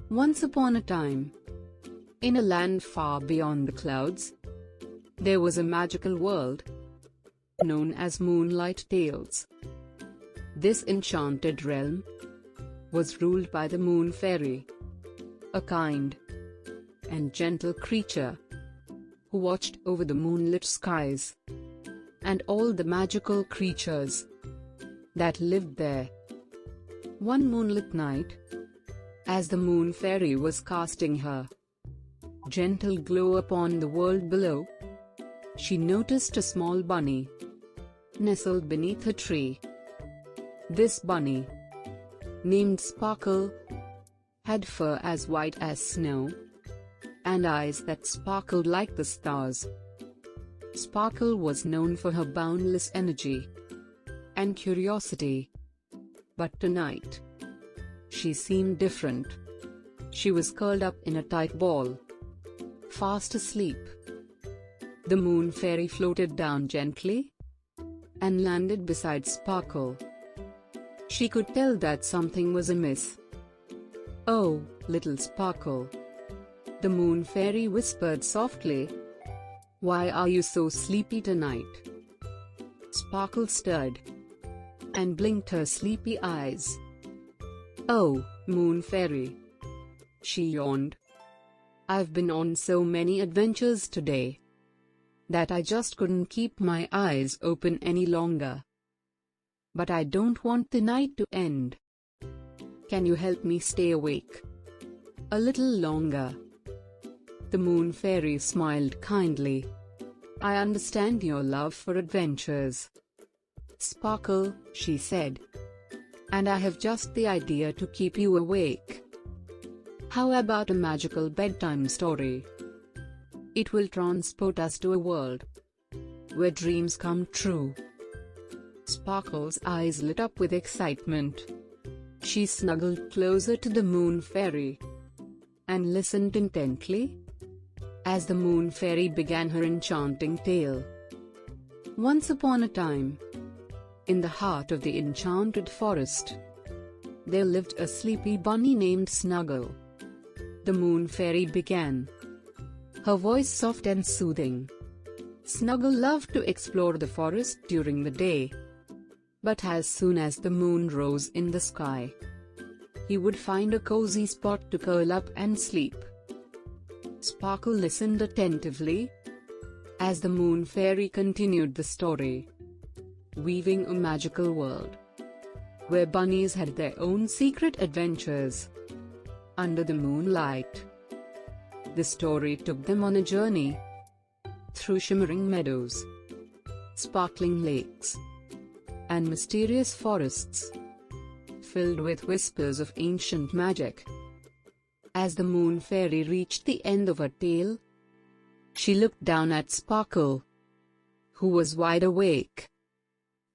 Once upon a time, in a land far beyond the clouds, there was a magical world known as Moonlight Tales. This enchanted realm was ruled by the Moon Fairy, a kind and gentle creature who watched over the moonlit skies and all the magical creatures that lived there. One moonlit night, as the Moon Fairy was casting her gentle glow upon the world below, she noticed a small bunny nestled beneath a tree. This bunny, named Sparkle, had fur as white as snow and eyes that sparkled like the stars. Sparkle was known for her boundless energy and curiosity, but tonight she seemed different. She was curled up in a tight ball, fast asleep. The Moon Fairy floated down gently and landed beside Sparkle. She could tell that something was amiss. "Oh, little Sparkle," the Moon Fairy whispered softly, "why are you so sleepy tonight?" Sparkle stirred and blinked her sleepy eyes. "Oh, Moon Fairy," she yawned, "I've been on so many adventures today that I just couldn't keep my eyes open any longer. But I don't want the night to end. Can you help me stay awake a little longer?" The Moon Fairy smiled kindly. "I understand your love for adventures, Sparkle," she said, "and I have just the idea to keep you awake. How about a magical bedtime story? It will transport us to a world where dreams come true." Sparkle's eyes lit up with excitement. She snuggled closer to the Moon Fairy and listened intently as the Moon Fairy began her enchanting tale. Once upon a time, in the heart of the enchanted forest, there lived a sleepy bunny named Snuggle. The Moon Fairy began, her voice soft and soothing. Snuggle loved to explore the forest during the day, but as soon as the moon rose in the sky, he would find a cozy spot to curl up and sleep. Sparkle listened attentively as the Moon Fairy continued the story, weaving a magical world where bunnies had their own secret adventures under the moonlight. The story took them on a journey through shimmering meadows, sparkling lakes, and mysterious forests filled with whispers of ancient magic. As the Moon Fairy reached the end of her tale, she looked down at Sparkle, who was wide awake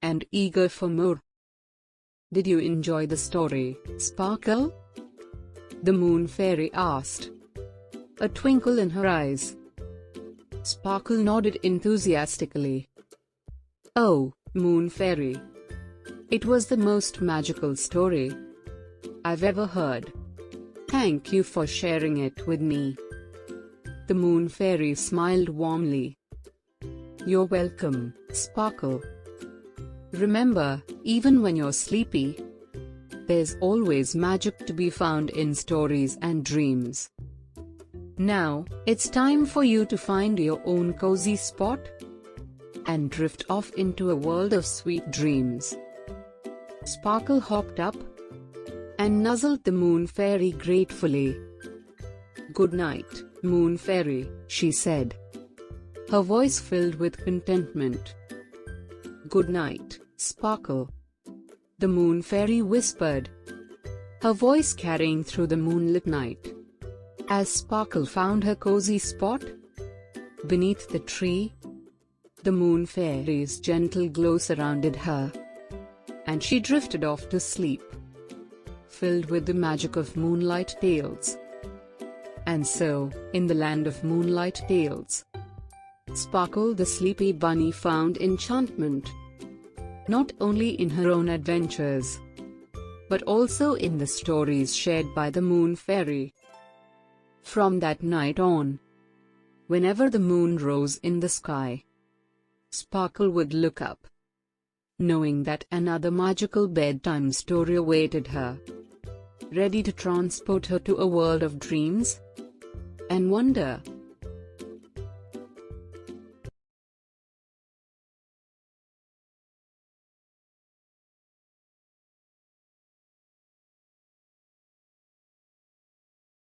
and eager for more. "Did you enjoy the story, Sparkle?" the Moon Fairy asked, a twinkle in her eyes. Sparkle nodded enthusiastically. "Oh, Moon Fairy, it was the most magical story I've ever heard. Thank you for sharing it with me." The Moon Fairy smiled warmly. "You're welcome, Sparkle. Remember, even when you're sleepy, there's always magic to be found in stories and dreams. Now, it's time for you to find your own cozy spot and drift off into a world of sweet dreams." Sparkle hopped up and nuzzled the Moon Fairy gratefully. "Good night, Moon Fairy," she said, her voice filled with contentment. "Good night, Sparkle," the Moon Fairy whispered, her voice carrying through the moonlit night. As Sparkle found her cozy spot beneath the tree, the Moon Fairy's gentle glow surrounded her, and she drifted off to sleep, filled with the magic of Moonlight Tales. And so, in the land of Moonlight Tales, Sparkle the sleepy bunny found enchantment, not only in her own adventures, but also in the stories shared by the Moon Fairy. From that night on, whenever the moon rose in the sky, Sparkle would look up, knowing that another magical bedtime story awaited her, ready to transport her to a world of dreams and wonder.